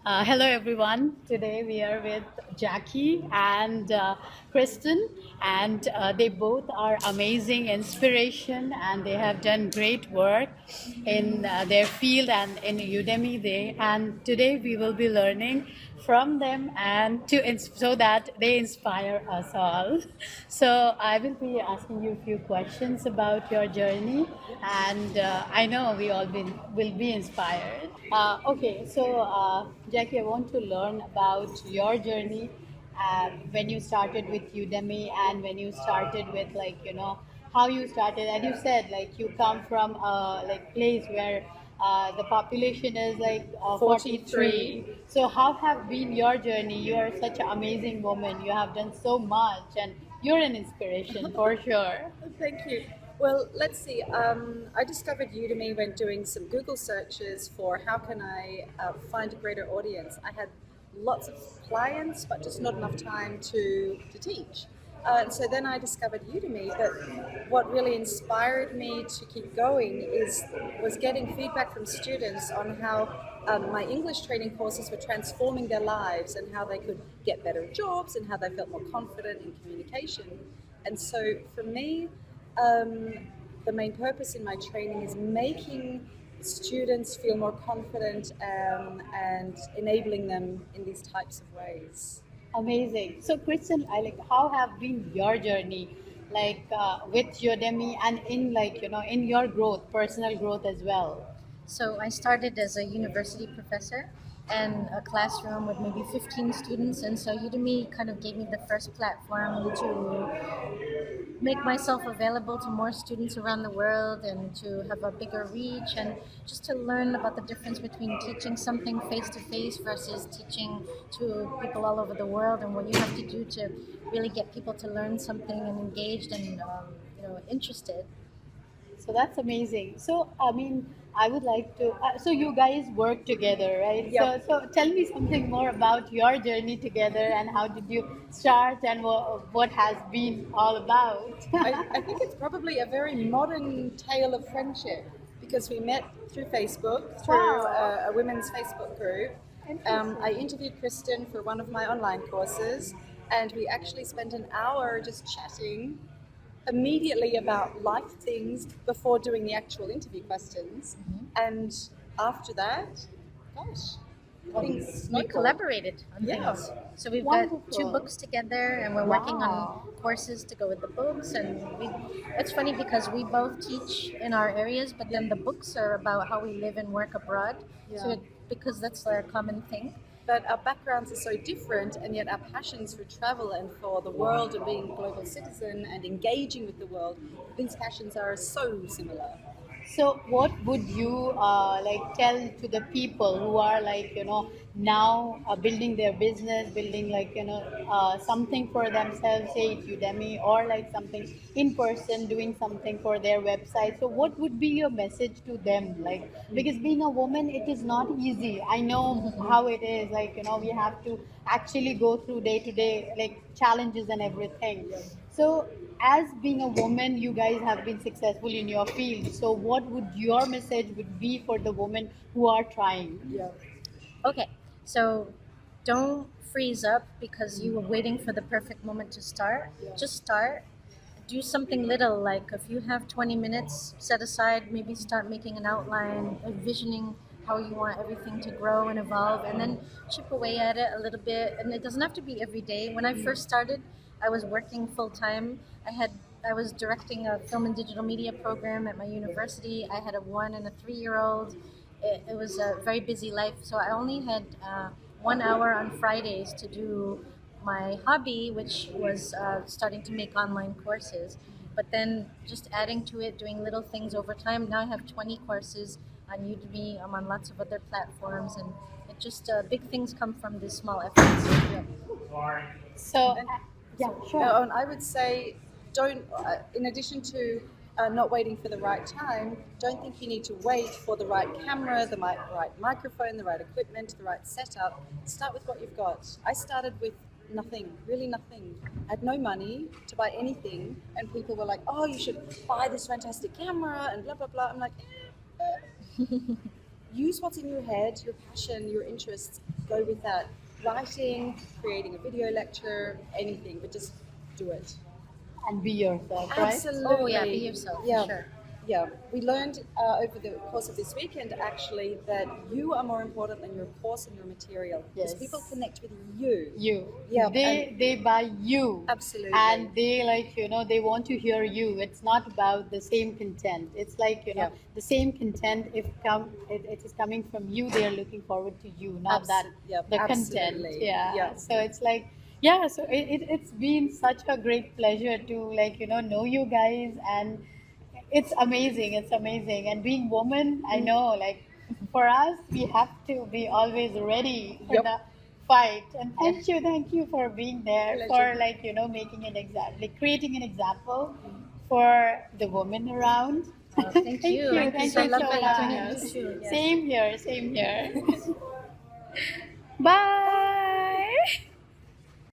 Hello everyone. Today we are with Jackie and Kristen, and they both are amazing inspiration, and they have done great work in their field and in Udemy. And today we will be learning from them and so that they inspire us all. So I will be asking you a few questions about your journey, and I know we all will be inspired. Okay, so Jackie, I want to learn about your journey when you started with Udemy and when you started with how you started. And you said like you come from a place where the population is 43. So how have been your journey? You are such an amazing woman. You have done so much, and you're an inspiration for sure. Thank you. Well, let's see. I discovered Udemy when doing some Google searches for how can I find a greater audience. I had lots of clients, but just not enough time to teach. And so then I discovered Udemy. But what really inspired me to keep going was getting feedback from students on how my English training courses were transforming their lives and how they could get better jobs and how they felt more confident in communication. And so for me, um, the main purpose in my training is making students feel more confident and enabling them in these types of ways. Amazing. So, Kristen, how have been your journey, with Udemy and in in your growth, personal growth as well? So I started as a university professor and a classroom with maybe 15 students. And so Udemy kind of gave me the first platform to make myself available to more students around the world and to have a bigger reach and just to learn about the difference between teaching something face to face versus teaching to people all over the world and what you have to do to really get people to learn something and engaged and interested. So that's amazing. So, I mean, I would like to. So, you guys work together, right? Yeah. So tell me something more about your journey together and how did you start and what has been all about. I think it's probably a very modern tale of friendship because we met through Facebook, through Wow. a women's Facebook group. I Interesting. interviewed Kristen for one of my online courses, and we actually spent an hour just chatting immediately about life things before doing the actual interview questions. And after that, gosh, things We snowballed. collaborated on Yeah. things. So we've got two Wonderful. books together, and we're working on Wow. courses to go with the books. And it's funny because we both teach in our areas, but then the books are about how we live and work abroad. So Yeah. because that's our common thing. But our backgrounds are so different, and yet our passions for travel and for the world and being a global citizen and engaging with the world, these passions are so similar. So, what would you tell to the people who are now building their business, building something for themselves, say it Udemy or like something in person, doing something for their website. So, what would be your message to them? Like, because being a woman, it is not easy. I know how it is. We have to actually go through day to day challenges and everything. So, as being a woman, you guys have been successful in your field. So, what would your message would be for the women who are trying? Yeah. Okay, so don't freeze up because you were waiting for the perfect moment to start. Yeah. Just start. Do something little, like if you have 20 minutes set aside, maybe start making an outline, envisioning how you want everything to grow and evolve, and then chip away at it a little bit. And it doesn't have to be every day. When I first started, I was working full time. I was directing a film and digital media program at my university. I had a 1 and a 3-year-old. It was a very busy life, so I only had 1 hour on Fridays to do my hobby, which was starting to make online courses. But then just adding to it, doing little things over time. Now I have 20 courses on Udemy. I'm on lots of other platforms, and it just big things come from these small efforts. Yeah. So, And yeah, so, sure. and I would say, don't. In addition to not waiting for the right time, don't think you need to wait for the right camera, the right microphone, the right equipment, the right setup. Start with what you've got. I started with nothing, really nothing. I had no money to buy anything, and people were like, "Oh, you should buy this fantastic camera," and blah blah blah. I'm like, use what's in your head, your passion, your interests. go with that. Writing, creating a video lecture, anything, but just do it. And be yourself, right? Oh yeah, be Absolutely. yourself for Yeah. sure. Yeah. We learned over the course of this weekend actually that you are more important than your course and your material because Yes. people connect with you. You. Yeah. They buy you. Absolutely. And they, like, they want to hear you. It's not about the same content. It's like, Yeah. the same content, if it is coming from you, they are looking forward to you, not that Yeah, the content. absolutely. Yeah. Yeah. So it's like, yeah, so it's been such a great pleasure to, like, know you guys. And it's amazing. It's amazing. And being woman, I know, like, for us, we have to be always ready for Yep. the fight. And Yeah. thank you for being there, Pleasure. for, like, making an example, like, creating an example for the women around. Thank Thank you. you. Thank you Thank It's a so you much so for lovely having to meet much. you us. too. Yes. Same here. Same here. Bye.